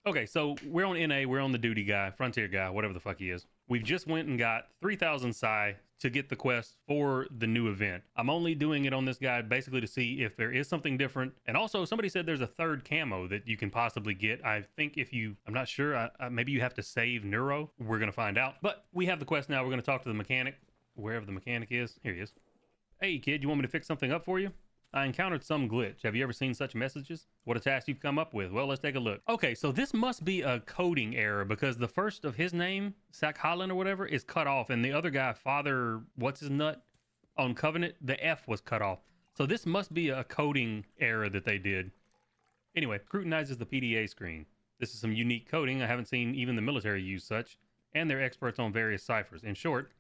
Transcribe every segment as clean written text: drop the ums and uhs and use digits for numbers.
Okay, so we're on NA, we're on the duty guy, frontier guy, whatever the fuck he is. We've just went and got 3,000 psi to get the quest for the new event. I'm only doing it on this guy basically to see if there is something different. And also, somebody said there's a third camo that you can possibly get. I think if you, I'm not sure, maybe you have to save Neuro. We're going to find out. But we have the quest now. We're going to talk to the mechanic, wherever the mechanic is. Here he is. Hey, kid, you want me to fix something up for you? I encountered some glitch. Have you ever seen such messages? What a task you've come up with. Well, let's take a look. Okay, so this must be a coding error because the first of his name, Sack Holland or whatever, is cut off. And the other guy, Father, what's his nut? On Covenant, the F was cut off. So this must be a coding error that they did. Anyway, scrutinizes the PDA screen. This is some unique coding. I haven't seen even the military use such. And they're experts on various ciphers. In short,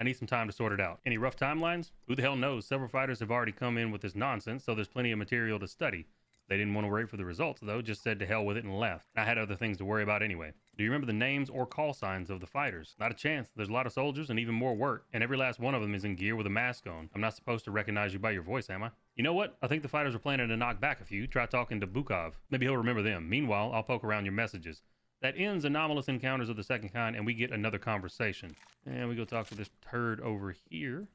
I need some time to sort it out. Any rough timelines? Who the hell knows? Several fighters have already come in with this nonsense, so there's plenty of material to study. They didn't want to wait for the results, though, just said to hell with it and left. I had other things to worry about anyway. Do you remember the names or call signs of the fighters? Not a chance. There's a lot of soldiers and even more work, and every last one of them is in gear with a mask on. I'm not supposed to recognize you by your voice, am I? You know what? I think the fighters are planning to knock back a few. Try talking to Bukov. Maybe he'll remember them. Meanwhile, I'll poke around your messages. That ends Anomalous Encounters of the Second Kind, and we get another conversation. And we go talk to this turd over here.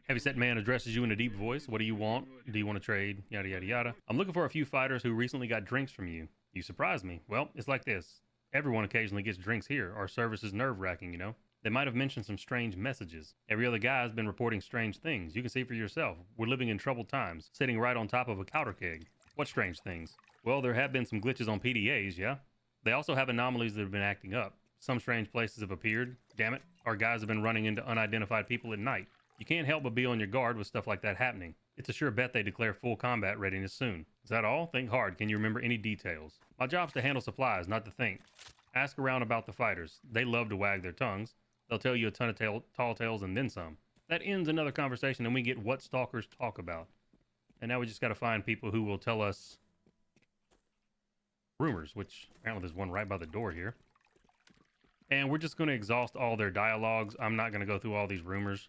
Heavyset man addresses you in a deep voice. What do you want? Do you want to trade? Yada, yada, yada. I'm looking for a few fighters who recently got drinks from you. You surprised me. Well, it's like this. Everyone occasionally gets drinks here. Our service is nerve-wracking, you know? They might have mentioned some strange messages. Every other guy has been reporting strange things. You can see for yourself. We're living in troubled times, sitting right on top of a powder keg. What strange things? Well, there have been some glitches on PDAs, yeah? They also have anomalies that have been acting up. Some strange places have appeared. Damn it, our guys have been running into unidentified people at night. You can't help but be on your guard with stuff like that happening. It's a sure bet they declare full combat readiness soon. Is that all? Think hard. Can you remember any details? My job's to handle supplies, not to think. Ask around about the fighters. They love to wag their tongues. They'll tell you a ton of tall tales and then some. That ends another conversation and we get what stalkers talk about. And now we just got to find people who will tell us rumors, which apparently there's one right by the door here. And we're just going to exhaust all their dialogues. I'm not going to go through all these rumors.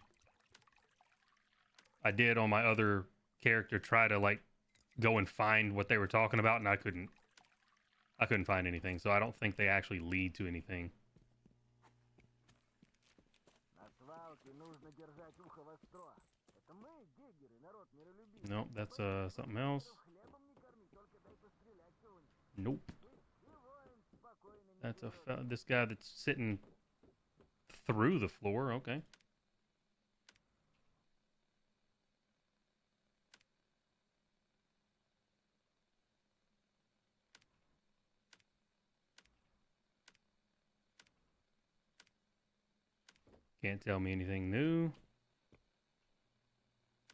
I did on my other character try to like go and find what they were talking about, and I couldn't find anything, so I don't think they actually lead to anything. Nope, that's something else. Nope. That's this guy that's sitting through the floor. Okay. Can't tell me anything new.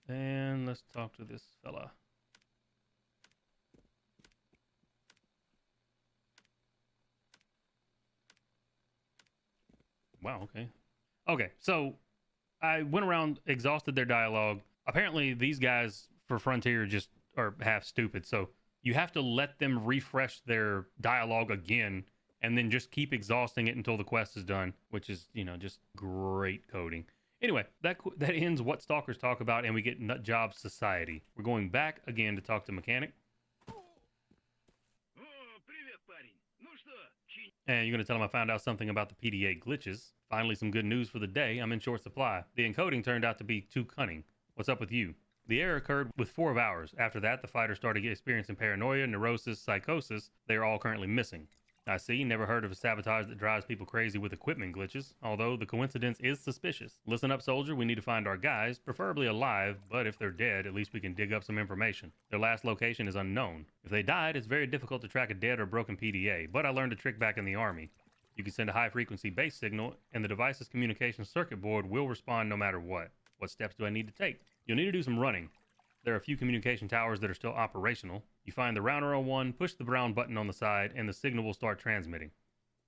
And let's talk to this fella. Wow, okay. Okay, so I went around, exhausted their dialogue. Apparently, these guys for Frontier just are half stupid. So you have to let them refresh their dialogue again and then just keep exhausting it until the quest is done, which is, you know, just great coding. Anyway, that ends what stalkers talk about, and we get Nut Job Society. We're going back again to talk to Mechanic. And you're going to tell him I found out something about the PDA glitches. Finally, some good news for the day. I'm in short supply. The encoding turned out to be too cunning. What's up with you? The error occurred with 4 of ours. After that, the fighters started experiencing paranoia, neurosis, psychosis. They are all currently missing. I see. Never heard of a sabotage that drives people crazy with equipment glitches, although the coincidence is suspicious. Listen up, soldier. We need to find our guys, preferably alive, but if they're dead, at least we can dig up some information. Their last location is unknown. If they died, it's very difficult to track a dead or broken PDA, but I learned a trick back in the army. You can send a high-frequency base signal, and the device's communication circuit board will respond no matter what. What steps do I need to take? You'll need to do some running. There are a few communication towers that are still operational. You find the router on one, push the brown button on the side, and the signal will start transmitting.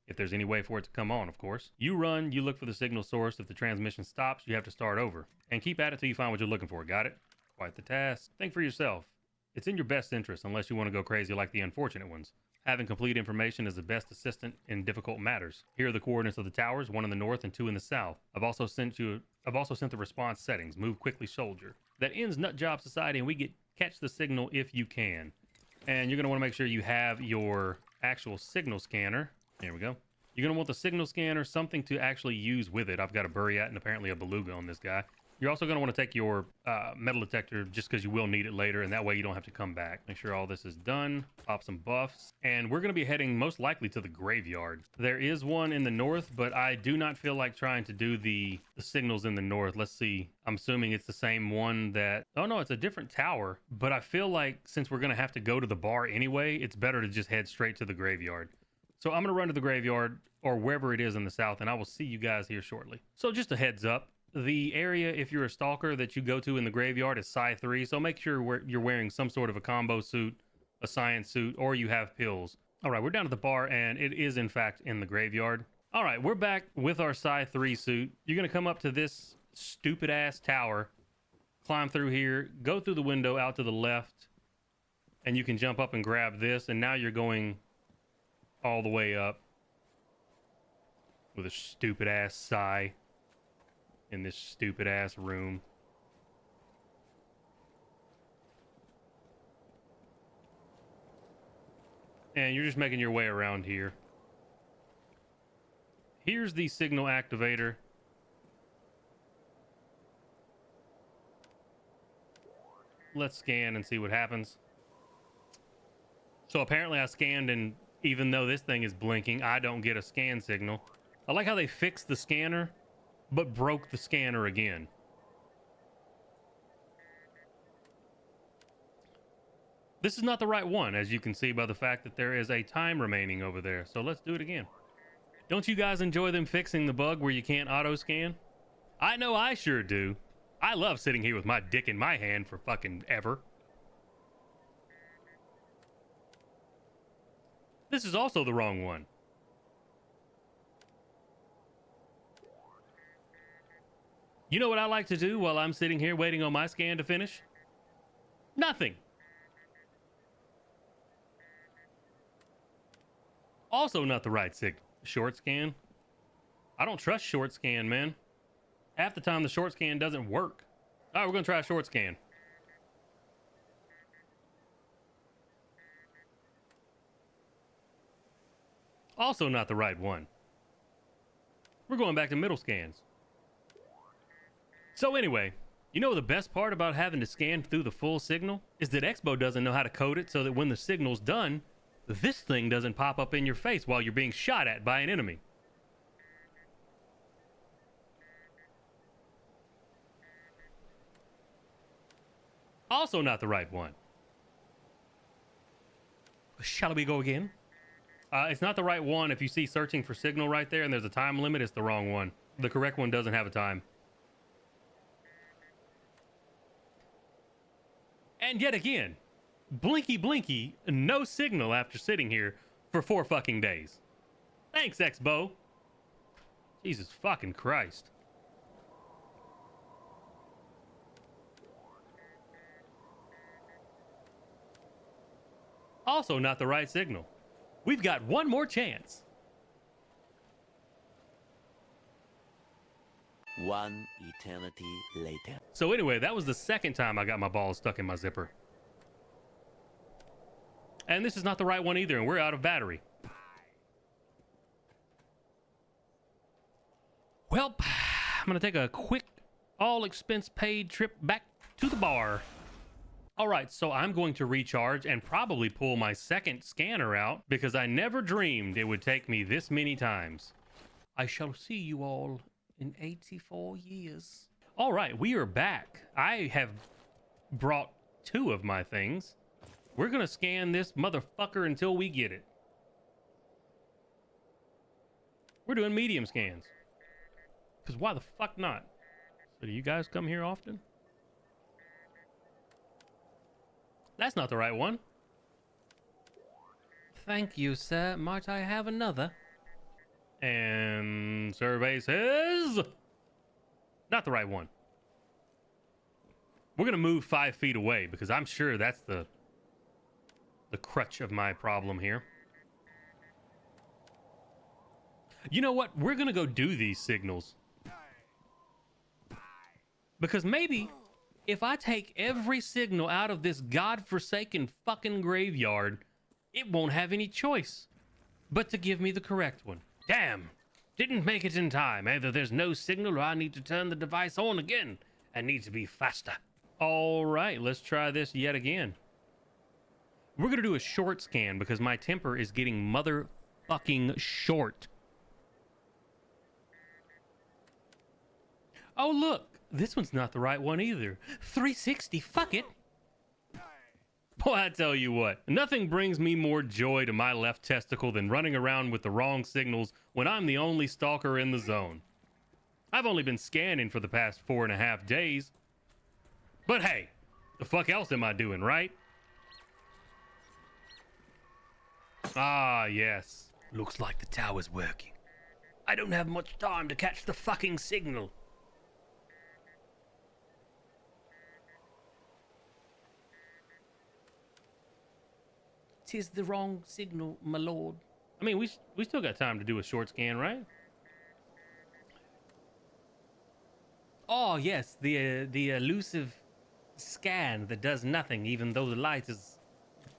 If there's any way for it to come on, of course. You run, you look for the signal source. If the transmission stops, you have to start over. And keep at it till you find what you're looking for, got it? Quite the task. Think for yourself. It's in your best interest, unless you want to go crazy like the unfortunate ones. Having complete information is the best assistant in difficult matters. Here are the coordinates of the towers, 1 in the north and 2 in the south. I've also sent the response settings. Move quickly, soldier. That ends Nut Job Society, and we get catch the signal if you can. And you're going to want to make sure you have your actual signal scanner. There we go. You're going to want the signal scanner, something to actually use with it. I've got a Buryat and apparently a Beluga on this guy. You're also going to want to take your metal detector just because you will need it later, and that way you don't have to come back. Make sure all this is done. Pop some buffs. And we're going to be heading most likely to the graveyard. There is one in the north, but I do not feel like trying to do the signals in the north. Let's see. I'm assuming it's the same one that... Oh, no, it's a different tower. But I feel like since we're going to have to go to the bar anyway, it's better to just head straight to the graveyard. So I'm going to run to the graveyard or wherever it is in the south, and I will see you guys here shortly. So just a heads up. The area, if you're a stalker, that you go to in the graveyard is Psi 3, so make sure you're wearing some sort of a combo suit, a science suit, or you have pills. All right, we're down at the bar, and it is, in fact, in the graveyard. All right, we're back with our Psi 3 suit. You're going to come up to this stupid-ass tower, climb through here, go through the window out to the left, and you can jump up and grab this, and now you're going all the way up with a stupid-ass Psi. In this stupid ass room. And you're just making your way around here. Here's the signal activator. Let's scan and see what happens. So apparently I scanned, and even though this thing is blinking, I don't get a scan signal. I like how they fixed the scanner but broke the scanner again. This is not the right one, as you can see by the fact that there is a time remaining over there. So let's do it again. Don't you guys enjoy them fixing the bug where you can't auto scan? I know I sure do. I love sitting here with my dick in my hand for fucking ever. This is also the wrong one. You know what I like to do while I'm sitting here waiting on my scan to finish? Nothing. Also not the right signal. Short scan? I don't trust short scan, man. Half the time the short scan doesn't work. All right, we're going to try a short scan. Also not the right one. We're going back to middle scans. So anyway, you know the best part about having to scan through the full signal is that Expo doesn't know how to code it so that when the signal's done, this thing doesn't pop up in your face while you're being shot at by an enemy. Also not the right one. Shall we go again? It's not the right one. If you see searching for signal right there and there's a time limit, it's the wrong one. The correct one doesn't have a time. And yet again, blinky blinky, no signal after sitting here for 4 fucking days. Thanks, Expo. Jesus fucking Christ. Also not the right signal. We've got one more chance. One eternity later. So anyway, that was the second time I got my balls stuck in my zipper. And this is not the right one either, and we're out of battery. Well, I'm gonna take a quick, all expense paid trip back to the bar. All right, so I'm going to recharge and probably pull my second scanner out because I never dreamed it would take me this many times. I shall see you all in 84 years. All right, we are back. I have brought 2 of my things. We're gonna scan this motherfucker until we get it. We're doing medium scans. Because why the fuck not? So do you guys come here often? That's not the right one. Thank you, sir. Might I have another? And survey says not the right one. We're gonna move 5 feet away because I'm sure that's the crutch of my problem here. You know what? We're gonna go do these signals because maybe If I take every signal out of this godforsaken fucking graveyard, it won't have any choice but to give me the correct one. Damn, didn't make it in time. Either there's no signal or I need to turn the device on again and need to be faster. All right, let's try this yet again. We're gonna do a short scan because my temper is getting motherfucking short. Oh, look, this one's not the right one either. 360, fuck it. Boy, I tell you what, nothing brings me more joy to my left testicle than running around with the wrong signals when I'm the only stalker in the zone. I've only been scanning for the past 4.5 days. But hey, the fuck else am I doing, right? Ah, yes. Looks like the tower's working. I don't have much time to catch the fucking signal. Tis the wrong signal, my lord. I mean, we still got time to do a short scan, right? Oh, yes, the elusive scan that does nothing even though the light is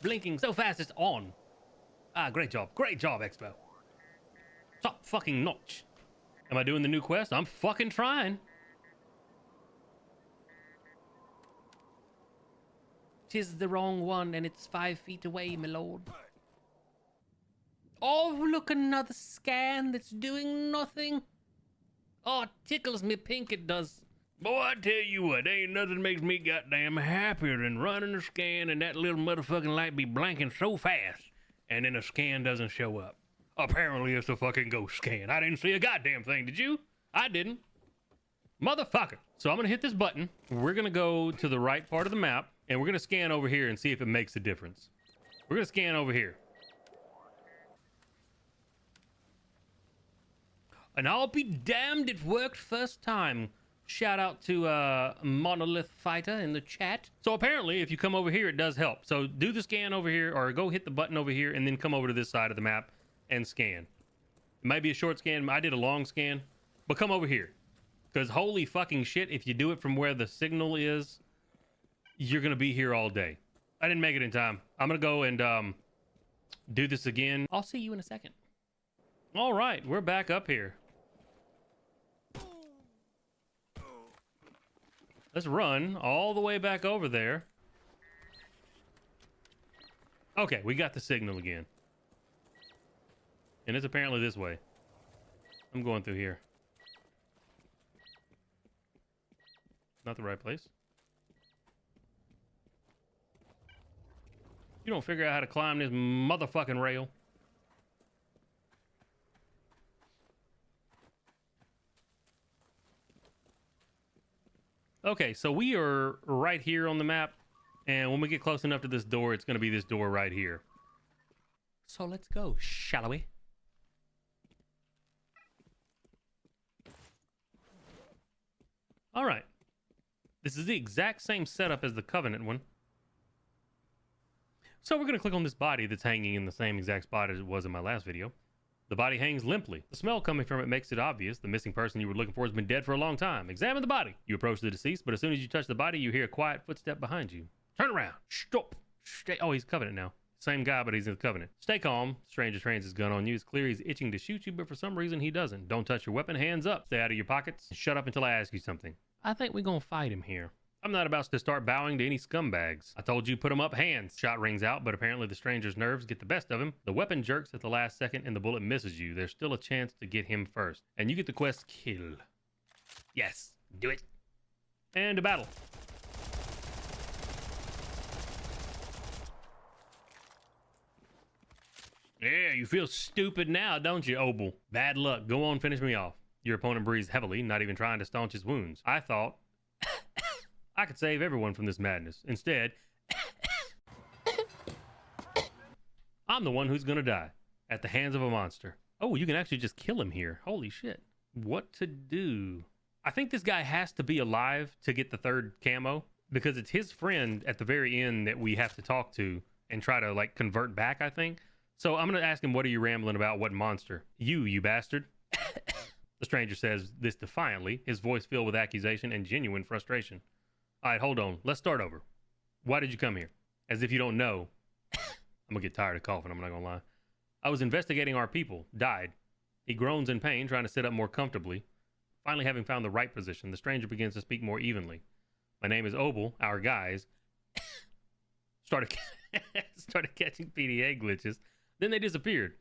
blinking so fast it's on. Ah, great job, Expo. Top fucking notch. Am I doing the new quest? I'm fucking trying. Tis the wrong one and it's 5 feet away, my lord. Oh, look, another scan that's doing nothing. Oh, it tickles me pink, it does. Boy, I tell you what, ain't nothing makes me goddamn happier than running a scan and that little motherfucking light be blinking so fast and then a scan doesn't show up. Apparently it's a fucking ghost scan. I didn't see a goddamn thing, did you? I didn't. Motherfucker. So I'm gonna hit this button. We're gonna go to the right part of the map and we're gonna scan over here and see if it makes a difference. We're gonna scan over here. And I'll be damned, it worked first time. Shout out to Monolith Fighter in the chat. So apparently if you come over here, it does help. So do the scan over here or go hit the button over here and then come over to this side of the map and scan. It might be a short scan. I did a long scan, but come over here. Because holy fucking shit, if you do it from where the signal is, you're going to be here all day. I didn't make it in time. I'm going to go and do this again. I'll see you in a second. All right, we're back up here. Let's run all the way back over there. Okay, we got the signal again. And it's apparently this way. I'm going through here. Not the right place. You don't figure out how to climb this motherfucking rail. Okay, so we are right here on the map, and when we get close enough to this door, it's going to be this door right here. So let's go, shall we? All right. This is the exact same setup as the Covenant one. So we're going to click on this body that's hanging in the same exact spot as it was in my last video. The body hangs limply. The smell coming from it makes it obvious the missing person you were looking for has been dead for a long time. Examine the body. You approach the deceased, but as soon as you touch the body, you hear a quiet footstep behind you. Turn around. Stop. Stay. Oh, he's Covenant now. Same guy, but he's in the Covenant. Stay calm. Stranger trains his gun on you. It's clear he's itching to shoot you, but for some reason he doesn't. Don't touch your weapon. Hands up. Stay out of your pockets. Shut up until I ask you something. I think we're gonna fight him here. I'm not about to start bowing to any scumbags. I told you put him up, hands. Shot rings out, but apparently the stranger's nerves get the best of him. The weapon jerks at the last second and the bullet misses you. There's still a chance to get him first. And you get the quest kill. Yes, do it. And a battle. Yeah, you feel stupid now, don't you, Obel? Bad luck. Go on, finish me off. Your opponent breathes heavily, not even trying to staunch his wounds. I thought I could save everyone from this madness. Instead, I'm the one who's gonna die at the hands of a monster. Oh, you can actually just kill him here. Holy shit. What to do? I think this guy has to be alive to get the third camo because it's his friend at the very end that we have to talk to and try to like convert back, I think. So I'm gonna ask him, what are you rambling about? What monster? You bastard. The stranger says this defiantly, his voice filled with accusation and genuine frustration. All right, hold on. Let's start over. Why did you come here? As if you don't know. I'm gonna get tired of coughing, I'm not gonna lie. I was investigating our people. Died. He groans in pain, trying to sit up more comfortably. Finally, having found the right position, the stranger begins to speak more evenly. My name is Obel. Our guys started started catching PDA glitches. Then they disappeared.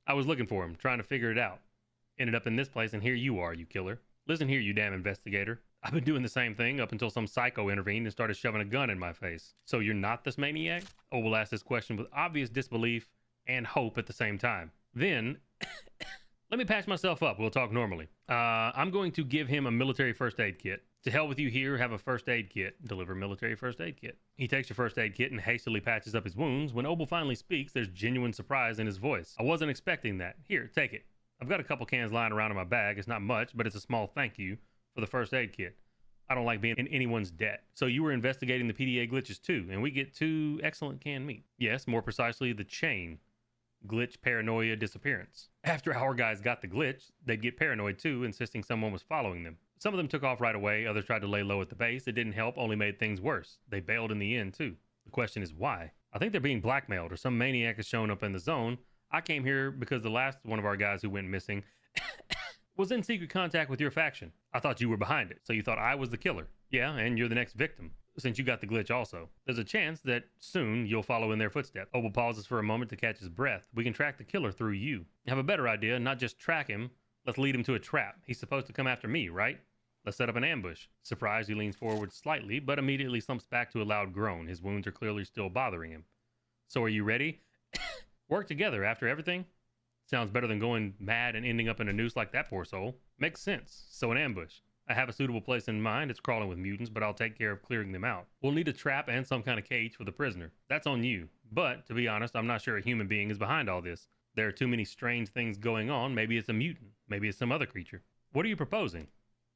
I was looking for him, trying to figure it out. Ended up in this place, and here you are, you killer. Listen here, you damn investigator. I've been doing the same thing up until some psycho intervened and started shoving a gun in my face. So you're not this maniac? Obel asked this question with obvious disbelief and hope at the same time. Then, let me patch myself up. We'll talk normally. I'm going to give him a military first aid kit. To hell with you here, have a first aid kit. Deliver military first aid kit. He takes your first aid kit and hastily patches up his wounds. When Obel finally speaks, there's genuine surprise in his voice. I wasn't expecting that. Here, take it. I've got a couple cans lying around in my bag. It's not much, but it's a small thank you for the first aid kit. I don't like being in anyone's debt. So you were investigating the PDA glitches too, and we get 2 excellent canned meat. Yes, more precisely, the chain. Glitch, paranoia, disappearance. After our guys got the glitch, they'd get paranoid too, insisting someone was following them. Some of them took off right away, others tried to lay low at the base. It didn't help, only made things worse. They bailed in the end too. The question is why? I think they're being blackmailed, or some maniac has shown up in the zone. I came here because the last one of our guys who went missing was in secret contact with your faction. I thought you were behind it, so you thought I was the killer. Yeah, and you're the next victim, since you got the glitch also. There's a chance that soon you'll follow in their footsteps. Obel pauses for a moment to catch his breath. We can track the killer through you. Have a better idea, not just track him. Let's lead him to a trap. He's supposed to come after me, right? Let's set up an ambush. Surprised, he leans forward slightly, but immediately slumps back to a loud groan. His wounds are clearly still bothering him. So are you ready? Work together after everything? Sounds better than going mad and ending up in a noose like that poor soul. Makes sense. So an ambush. I have a suitable place in mind. It's crawling with mutants, but I'll take care of clearing them out. We'll need a trap and some kind of cage for the prisoner. That's on you. But, to be honest, I'm not sure a human being is behind all this. There are too many strange things going on. Maybe it's a mutant. Maybe it's some other creature. What are you proposing?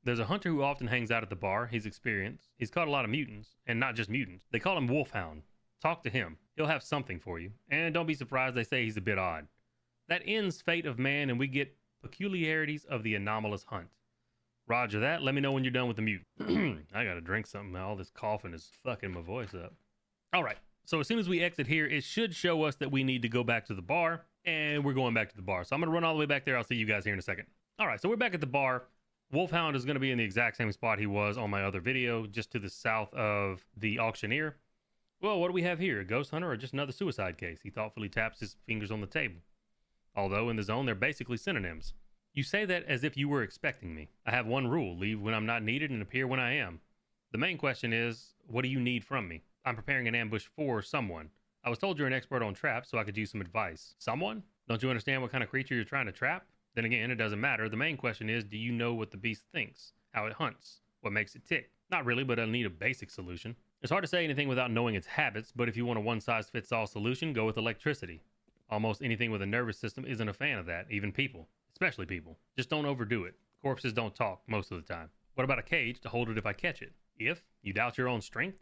There's a hunter who often hangs out at the bar. He's experienced. He's caught a lot of mutants, and not just mutants. They call him Wolfhound. Talk to him. He'll have something for you. And don't be surprised they say he's a bit odd. That ends Fate of Man, and we get Peculiarities of the Anomalous Hunt. Roger that. Let me know when you're done with the mutant. I gotta drink something. All this coughing is fucking my voice up. All right. So as soon as we exit here, it should show us that we need to go back to the bar, and we're going back to the bar. So I'm gonna run all the way back there. I'll see you guys here in a second. All right. So we're back at the bar. Wolfhound is going to be in the exact same spot he was on my other video, just to the south of the auctioneer. Well, what do we have here? A ghost hunter or just another suicide case? He thoughtfully taps his fingers on the table. Although in the zone, they're basically synonyms. You say that as if you were expecting me. I have one rule: leave when I'm not needed and appear when I am. The main question is, what do you need from me? I'm preparing an ambush for someone. I was told you're an expert on traps, so I could use some advice. Someone? Don't you understand what kind of creature you're trying to trap? Then again, it doesn't matter. The main question is, do you know what the beast thinks? How it hunts? What makes it tick? Not really, but I'll need a basic solution. It's hard to say anything without knowing its habits, but if you want a one-size-fits-all solution, go with electricity. Almost anything with a nervous system isn't a fan of that, even people. Especially people. Just don't overdo it. Corpses don't talk most of the time. What about a cage to hold it if I catch it? If you doubt your own strength?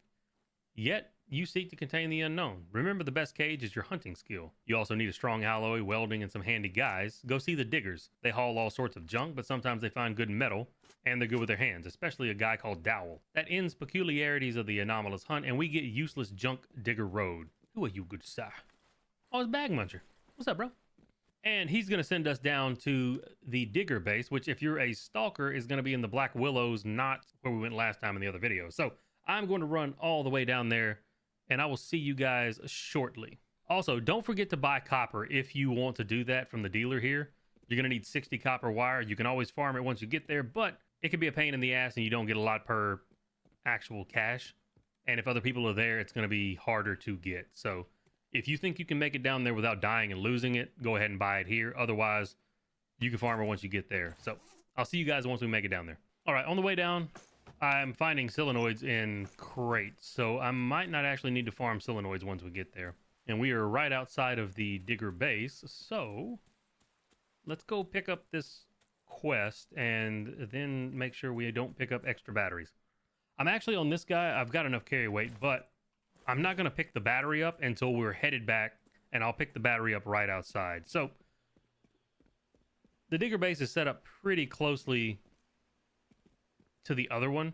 Yet, you seek to contain the unknown. Remember, the best cage is your hunting skill. You also need a strong alloy, welding, and some handy guys. Go see the diggers. They haul all sorts of junk, but sometimes they find good metal, and they're good with their hands, especially a guy called Dowell. That ends Peculiarities of the Anomalous Hunt, and we get Useless Junk Digger Road. Who are you, good sir? Oh, it's Bag Muncher. What's up, bro? And he's going to send us down to the digger base, which if you're a stalker is going to be in the Black Willows, not where we went last time in the other video. So I'm going to run all the way down there, and I will see you guys shortly. Also, don't forget to buy copper if you want to do that from the dealer here. You're going to need 60 copper wire. You can always farm it once you get there, but it can be a pain in the ass and you don't get a lot per actual cash. And if other people are there, it's going to be harder to get. So if you think you can make it down there without dying and losing it, go ahead and buy it here. Otherwise, you can farm it once you get there. So I'll see you guys once we make it down there. All right, on the way down, I'm finding solenoids in crates. So I might not actually need to farm solenoids once we get there. And we are right outside of the digger base. So let's go pick up this quest and then make sure we don't pick up extra batteries. I'm actually on this guy. I've got enough carry weight, but I'm not going to pick the battery up until we're headed back, and I'll pick the battery up right outside. So the digger base is set up pretty closely to the other one.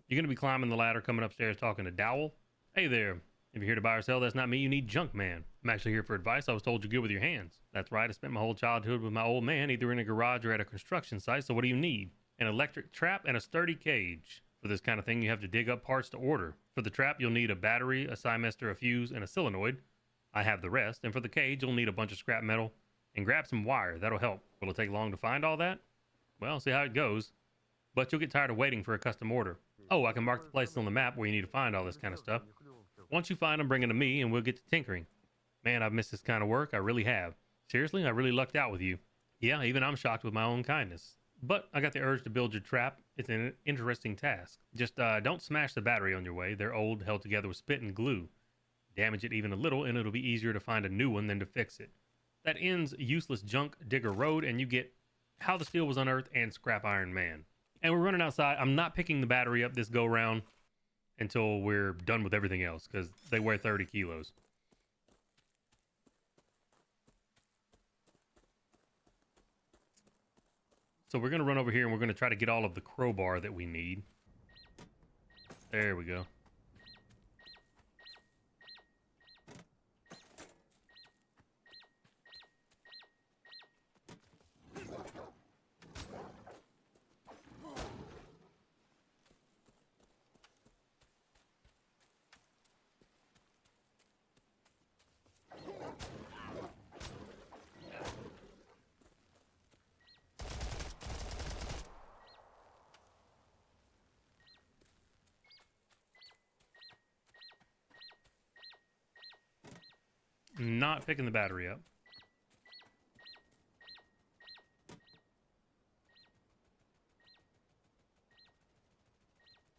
You're going to be climbing the ladder, coming upstairs, talking to Dowell. Hey there. If you're here to buy or sell, that's not me. You need junk man. I'm actually here for advice. I was told you're good with your hands. That's right. I spent my whole childhood with my old man, either in a garage or at a construction site. So what do you need? An electric trap and a sturdy cage. For this kind of thing, you have to dig up parts to order. For the trap, you'll need a battery, a cymester, a fuse, and a solenoid. I have the rest. And for the cage, you'll need a bunch of scrap metal and grab some wire. That'll help. Will it take long to find all that? Well, see how it goes. But you'll get tired of waiting for a custom order. Oh, I can mark the places on the map where you need to find all this kind of stuff. Once you find them, bring them to me and we'll get to tinkering. Man, I've missed this kind of work. I really have. Seriously, I really lucked out with you. Yeah, even I'm shocked with my own kindness. But I got the urge to build your trap. It's an interesting task. Just don't smash the battery on your way. They're old, held together with spit and glue. Damage it even a little and it'll be easier to find a new one than to fix it. That ends Useless Junk Digger Road and you get How the Steel Was Unearthed and Scrap Iron Man. And we're running outside. I'm not picking the battery up this go round until we're done with everything else because they weigh 30 kilos. So we're going to run over here and we're going to try to get all of the crowbar that we need. There we go. Not picking the battery up.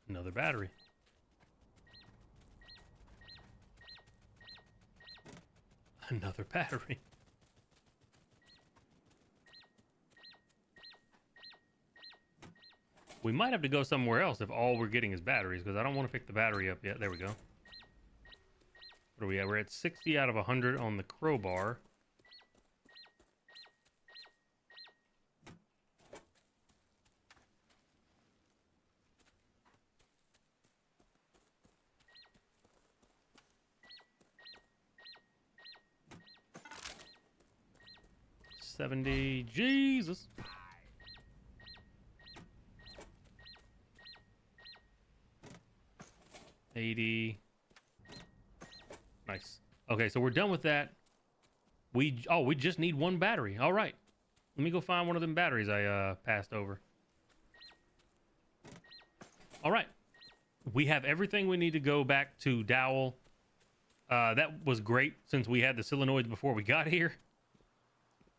Another battery. Another battery. We might have to go somewhere else if all we're getting is batteries, because I don't want to pick the battery up yet. There we go. What are we at? We're at 60 out of 100 on the crowbar. $70. Jesus. $80. Nice. Okay, so we're done with that. We just need one battery. All right. Let me go find one of them batteries I passed over. All right. We have everything we need to go back to Dowell. That was great since we had the solenoids before we got here.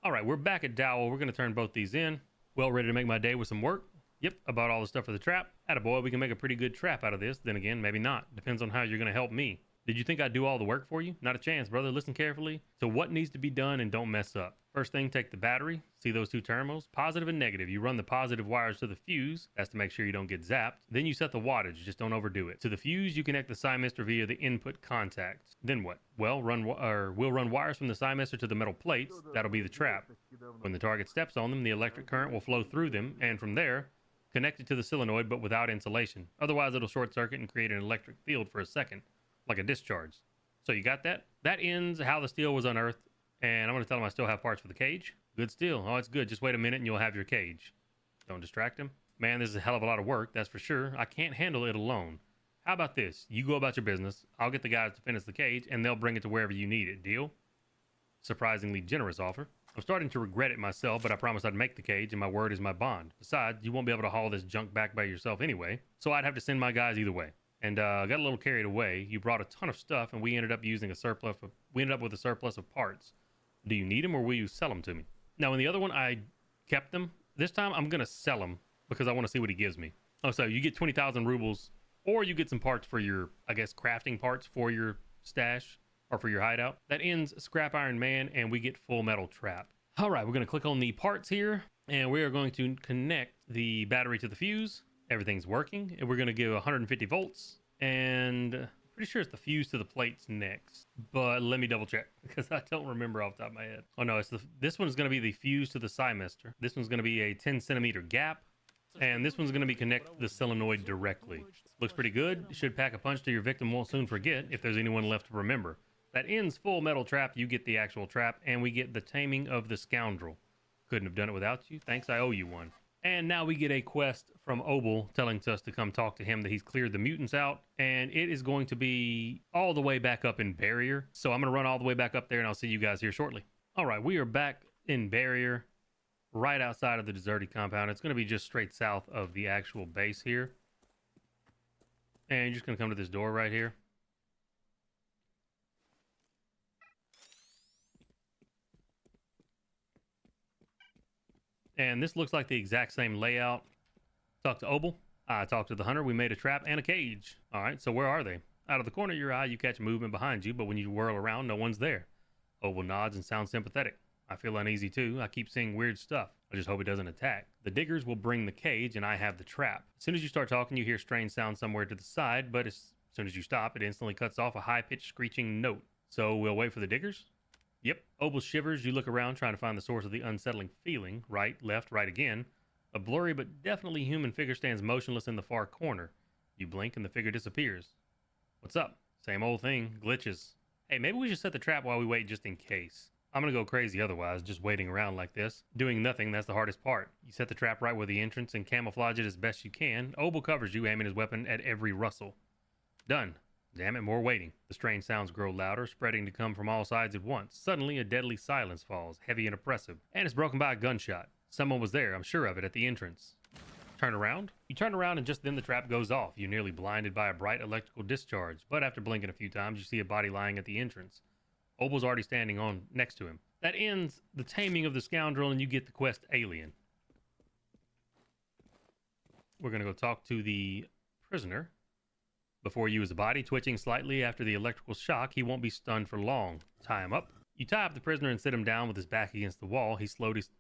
All right, we're back at Dowell. We're going to turn both these in. Well, ready to make my day with some work. Yep, I bought all the stuff for the trap. Attaboy, we can make a pretty good trap out of this. Then again, maybe not. Depends on how you're going to help me. Did you think I'd do all the work for you? Not a chance, brother. Listen carefully to what needs to be done and don't mess up. First thing, take the battery. See those two terminals? Positive and negative. You run the positive wires to the fuse. That's to make sure you don't get zapped. Then you set the wattage. Just don't overdo it. To the fuse, you connect the cymester via the input contacts. Then what? Well, we'll run wires from the cymester to the metal plates. That'll be the trap. When the target steps on them, the electric current will flow through them, and from there, connect it to the solenoid, but without insulation. Otherwise, it'll short circuit and create an electric field for a second. Like a discharge. So you got that? That ends How the Steel Was Unearthed, and I'm going to tell him I still have parts for the cage. Good steel. Oh, it's good. Just wait a minute and you'll have your cage. Don't distract him. Man, this is a hell of a lot of work, that's for sure. I can't handle it alone. How about this? You go about your business. I'll get the guys to finish the cage, and they'll bring it to wherever you need it. Deal? Surprisingly generous offer. I'm starting to regret it myself, but I promised I'd make the cage, and my word is my bond. Besides, you won't be able to haul this junk back by yourself anyway, so I'd have to send my guys either way. And got a little carried away. You brought a ton of stuff, and we ended up with a surplus of parts. Do you need them, or will you sell them to me? Now, in the other one, I kept them. This time, I'm gonna sell them because I want to see what he gives me. Oh, so you get 20,000 rubles, or you get some parts for your, I guess, crafting parts for your stash or for your hideout. That ends Scrap Iron Man, and we get Full Metal Trap. All right, we're gonna click on the parts here, and we are going to connect the battery to the fuse. Everything's working, and we're going to give 150 volts, and pretty sure it's the fuse to the plates next, but let me double check because I don't remember off the top of my head. Oh no, this one's going to be the fuse to the cymester. This one's going to be a 10 centimeter gap, And this one's going to be connect the solenoid directly. Looks pretty good. Should pack a punch to your victim won't soon forget if there's anyone left to remember. That ends Full Metal Trap. You get the actual trap, and we get the Taming of the Scoundrel. Couldn't have done it without you. Thanks, I owe you one. And now we get a quest from Obel telling us to come talk to him that he's cleared the mutants out, and it is going to be all the way back up in Barrier. So I'm going to run all the way back up there, and I'll see you guys here shortly. All right, we are back in Barrier, right outside of the deserted compound. It's going to be just straight south of the actual base here. And you're just going to come to this door right here. And this looks like the exact same layout. Talk to Obel. I talked to the hunter. We made a trap and a cage. All right, so where are they? Out of the corner of your eye, you catch movement behind you, but when you whirl around, no one's there. Obel nods and sounds sympathetic. I feel uneasy too. I keep seeing weird stuff. I just hope it doesn't attack. The diggers will bring the cage, and I have the trap. As soon as you start talking, you hear strange sounds somewhere to the side, but as soon as you stop, it instantly cuts off a high-pitched screeching note. So we'll wait for the diggers? Yep. Obel shivers. You look around trying to find the source of the unsettling feeling. Right, left, right again. A blurry but definitely human figure stands motionless in the far corner. You blink and the figure disappears. What's up? Same old thing. Glitches. Hey, maybe we should set the trap while we wait just in case. I'm gonna go crazy otherwise, just waiting around like this. Doing nothing, that's the hardest part. You set the trap right where the entrance and camouflage it as best you can. Obel covers you, aiming his weapon at every rustle. Done. Damn it, more waiting. The strange sounds grow louder, spreading to come from all sides at once. Suddenly, a deadly silence falls, heavy and oppressive. And it's broken by a gunshot. Someone was there, I'm sure of it, at the entrance. Turn around? You turn around and just then the trap goes off. You're nearly blinded by a bright electrical discharge, but after blinking a few times, you see a body lying at the entrance. Obel's already standing on next to him. That ends the Taming of the Scoundrel, and you get the quest Alien. We're going to go talk to the prisoner. Before you is a body twitching slightly after the electrical shock. He won't be stunned for long. Tie him up. You tie up the prisoner and sit him down with his back against the wall. He's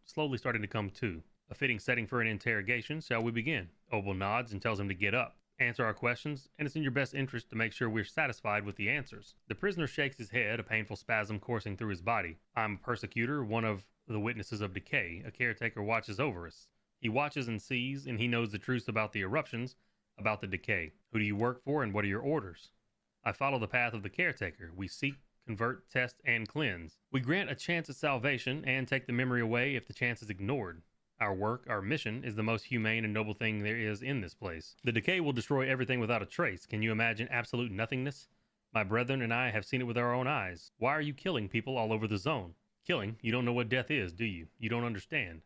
slowly starting to come to. A fitting setting for an interrogation. Shall we begin? Obel nods and tells him to get up. Answer our questions, and it's in your best interest to make sure we're satisfied with the answers. The prisoner shakes his head, a painful spasm coursing through his body. I'm a persecutor, one of the witnesses of decay. A caretaker watches over us. He watches and sees, and he knows the truth about the eruptions, about the decay. Who do you work for, and what are your orders? I follow the path of the caretaker. We seek, convert, test, and cleanse. We grant a chance at salvation and take the memory away if the chance is ignored. Our work, our mission, is the most humane and noble thing there is in this place. The decay will destroy everything without a trace. Can you imagine absolute nothingness? My brethren and I have seen it with our own eyes. Why are you killing people all over the zone? Killing? You don't know what death is, do you? You don't understand.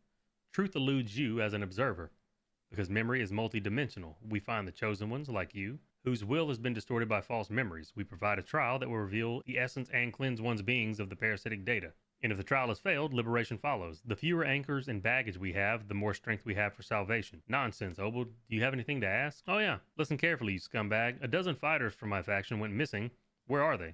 Truth eludes you as an observer. Because memory is multidimensional. We find the chosen ones, like you, whose will has been distorted by false memories. We provide a trial that will reveal the essence and cleanse one's beings of the parasitic data. And if the trial has failed, liberation follows. The fewer anchors and baggage we have, the more strength we have for salvation. Nonsense, Obel. Do you have anything to ask? Oh yeah. Listen carefully, you scumbag. A dozen fighters from my faction went missing. Where are they?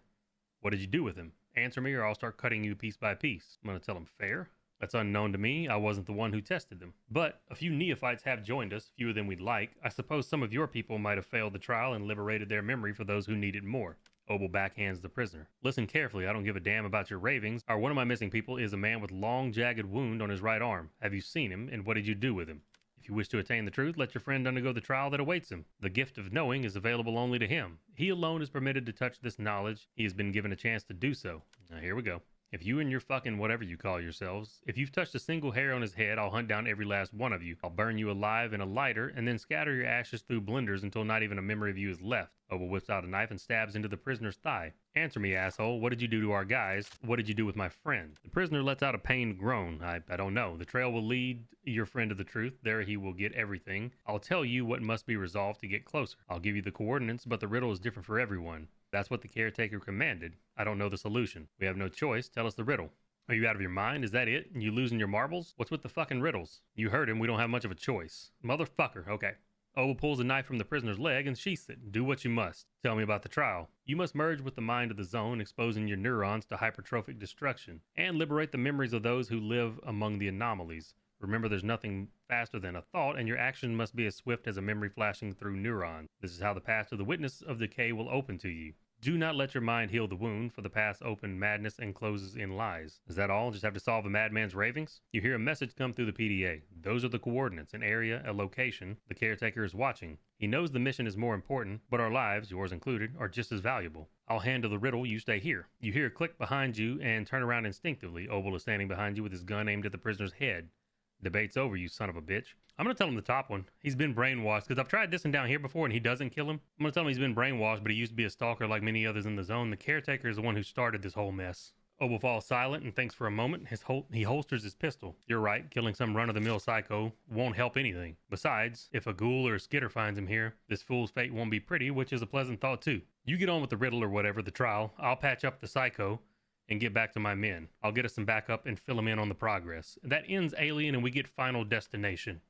What did you do with them? Answer me or I'll start cutting you piece by piece. I'm gonna tell them fair. That's unknown to me. I wasn't the one who tested them. But a few neophytes have joined us, fewer than we'd like. I suppose some of your people might have failed the trial and liberated their memory for those who need it more. Obel backhands the prisoner. Listen carefully, I don't give a damn about your ravings. One of my missing people is a man with long, jagged wound on his right arm. Have you seen him, and what did you do with him? If you wish to attain the truth, let your friend undergo the trial that awaits him. The gift of knowing is available only to him. He alone is permitted to touch this knowledge. He has been given a chance to do so. Now here we go. If you and your fucking whatever you call yourselves, if you've touched a single hair on his head, I'll hunt down every last one of you. I'll burn you alive in a lighter and then scatter your ashes through blenders until not even a memory of you is left. Obel whips out a knife and stabs into the prisoner's thigh. Answer me, asshole. What did you do to our guys? What did you do with my friend? The prisoner lets out a pained groan. I don't know. The trail will lead your friend to the truth. There he will get everything. I'll tell you what must be resolved to get closer. I'll give you the coordinates, but the riddle is different for everyone. That's what the caretaker commanded. I don't know the solution. We have no choice. Tell us the riddle. Are you out of your mind? Is that it? You losing your marbles? What's with the fucking riddles? You heard him. We don't have much of a choice. Motherfucker. Okay. Obel pulls a knife from the prisoner's leg and sheaths it. Do what you must. Tell me about the trial. You must merge with the mind of the zone, exposing your neurons to hypertrophic destruction, and liberate the memories of those who live among the anomalies. Remember, there's nothing faster than a thought, and your action must be as swift as a memory flashing through neurons. This is how the path to the witness of decay will open to you. Do not let your mind heal the wound, for the path open madness and closes in lies. Is that all? Just have to solve a madman's ravings? You hear a message come through the PDA. Those are the coordinates, an area, a location. The caretaker is watching. He knows the mission is more important, but our lives, yours included, are just as valuable. I'll handle the riddle, you stay here. You hear a click behind you and turn around instinctively. Obel is standing behind you with his gun aimed at the prisoner's head. Debate's over, you son of a bitch. I'm gonna tell him the top one. He's been brainwashed, because I've tried this one down here before and he doesn't kill him. I'm gonna tell him he's been brainwashed, but he used to be a stalker like many others in the zone. The caretaker is the one who started this whole mess. Obel falls silent and thinks for a moment. He holsters his pistol. You're right, killing some run-of-the-mill psycho won't help anything. Besides, if a ghoul or a skitter finds him here, this fool's fate won't be pretty, which is a pleasant thought too. You get on with the riddle or whatever, the trial. I'll patch up the psycho and get back to my men. I'll get us some backup and fill them in on the progress. That ends Alien and we get Final Destination.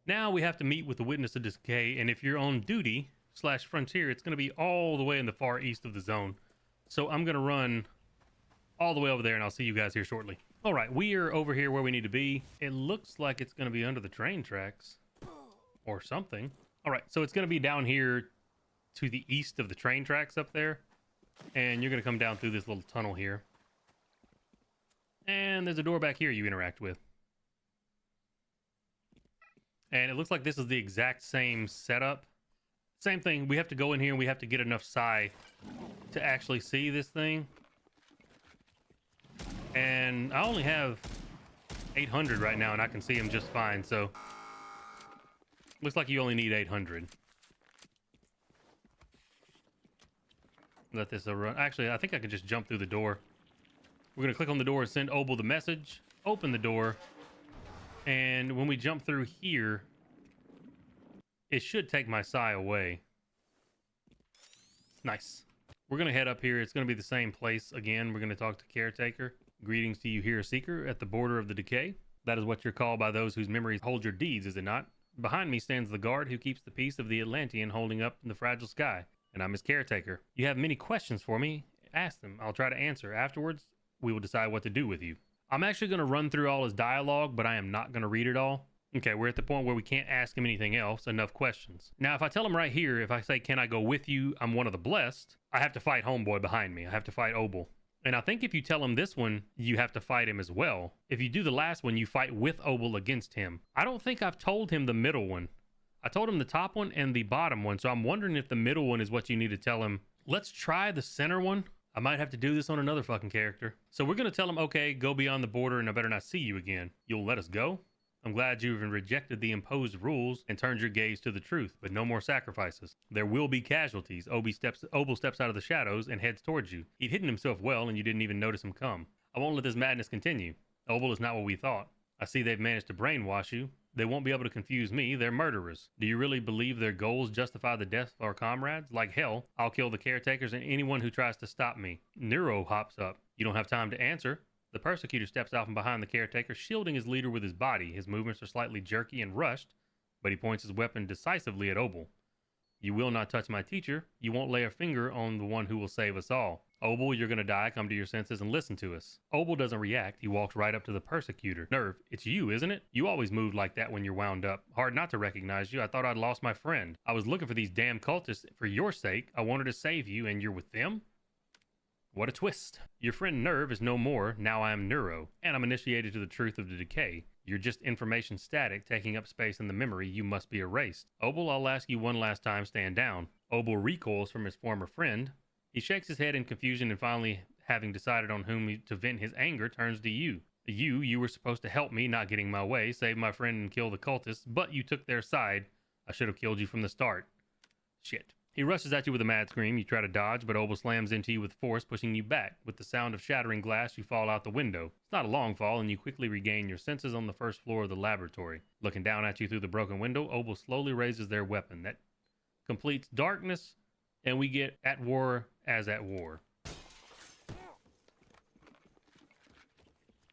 Now we have to meet with the Witness of Decay, and if you're on duty / Frontier, it's going to be all the way in the far east of the zone. So I'm going to run all the way over there and I'll see you guys here shortly. All right, we are over here where we need to be. It looks like it's going to be under the train tracks or something. All right, so it's going to be down here to the east of the train tracks up there. And you're going to come down through this little tunnel here. And there's a door back here you interact with. And it looks like this is the exact same setup. Same thing, we have to go in here and we have to get enough psi to actually see this thing. And I only have 800 right now and I can see him just fine, so looks like you only need 800. Let this run. Actually, I think I could just jump through the door. We're going to click on the door and send Obel the message, open the door, and when we jump through here, it should take my psi away. Nice. We're going to head up here. It's going to be the same place again. We're going to talk to Caretaker. Greetings to you here, Seeker, at the border of the decay. That is what you're called by those whose memories hold your deeds, is it not? Behind me stands the guard who keeps the peace of the Atlantean holding up in the fragile sky, and I'm his caretaker. You have many questions for me. Ask them. I'll try to answer. Afterwards, we will decide what to do with you. I'm actually going to run through all his dialogue, but I am not going to read it all. Okay, we're at the point where we can't ask him anything else, enough questions. Now, if I tell him right here, if I say, can I go with you? I'm one of the blessed. I have to fight homeboy behind me. I have to fight Obel. And I think if you tell him this one, you have to fight him as well. If you do the last one, you fight with Obel against him. I don't think I've told him the middle one. I told him the top one and the bottom one, so I'm wondering if the middle one is what you need to tell him. Let's try the center one. I might have to do this on another fucking character. So we're going to tell him, okay, go beyond the border and I better not see you again. You'll let us go? I'm glad you've rejected the imposed rules and turned your gaze to the truth, but no more sacrifices. There will be casualties. Obel steps out of the shadows and heads towards you. He'd hidden himself well and you didn't even notice him come. I won't let this madness continue. Obel is not what we thought. I see they've managed to brainwash you. They won't be able to confuse me. They're murderers. Do you really believe their goals justify the death of our comrades? Like hell, I'll kill the caretakers and anyone who tries to stop me. Neuro hops up. You don't have time to answer. The persecutor steps out from behind the caretaker, shielding his leader with his body. His movements are slightly jerky and rushed, but he points his weapon decisively at Obel. You will not touch my teacher. You won't lay a finger on the one who will save us all. Obel, you're gonna die. Come to your senses and listen to us. Obel doesn't react. He walks right up to the persecutor. Nerve, it's you, isn't it? You always move like that when you're wound up. Hard not to recognize you. I thought I'd lost my friend. I was looking for these damn cultists for your sake. I wanted to save you, and you're with them? What a twist. Your friend Nerve is no more. Now I am Neuro, and I'm initiated to the truth of the decay. You're just information static, taking up space in the memory. You must be erased. Obel, I'll ask you one last time, stand down. Obel recoils from his former friend. He shakes his head in confusion and finally, having decided on whom to vent his anger, turns to you. You were supposed to help me, not getting my way, save my friend and kill the cultists, but you took their side. I should have killed you from the start. Shit. He rushes at you with a mad scream. You try to dodge, but Obel slams into you with force, pushing you back. With the sound of shattering glass, you fall out the window. It's not a long fall, and you quickly regain your senses on the first floor of the laboratory. Looking down at you through the broken window, Obel slowly raises their weapon. That completes darkness, and we get at war as at war.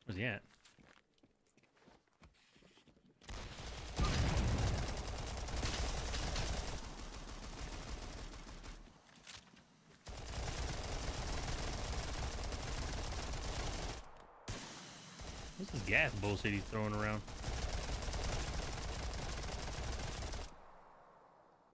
Where's he at? What's this gas bullshit he's throwing around?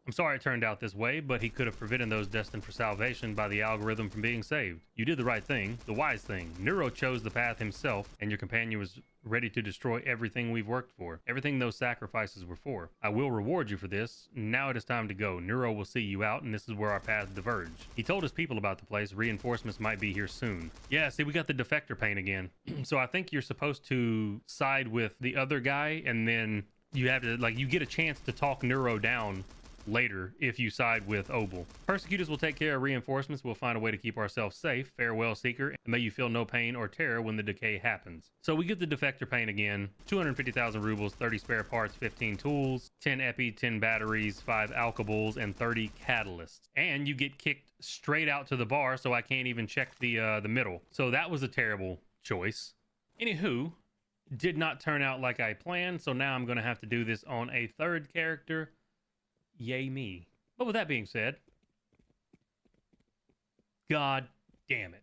I'm sorry it turned out this way, but he could have prevented those destined for salvation by the algorithm from being saved. You did the right thing, the wise thing. Neuro chose the path himself, and your companion was ready to destroy everything we've worked for, everything those sacrifices were for. I will reward you for this. Now it is time to go. Neuro will see you out, and this is where our paths diverge. He told his people about the place. Reinforcements might be here soon. Yeah, see, we got the defector paint again. So I think you're supposed to side with the other guy, and then you have to, like, you get a chance to talk Neuro down later if you side with Obel. Persecutors will take care of reinforcements. We'll find a way to keep ourselves safe. Farewell, Seeker, and may you feel no pain or terror when the decay happens. So we get the defector paint again. 250,000 rubles, 30 spare parts, 15 tools, 10 epi, 10 batteries, 5 alkables, and 30 catalysts. And you get kicked straight out to the bar, so I can't even check the middle. So that was a terrible choice. Anywho, did not turn out like I planned, so now I'm going to have to do this on a third character. Yay me. But with that being said, God damn it.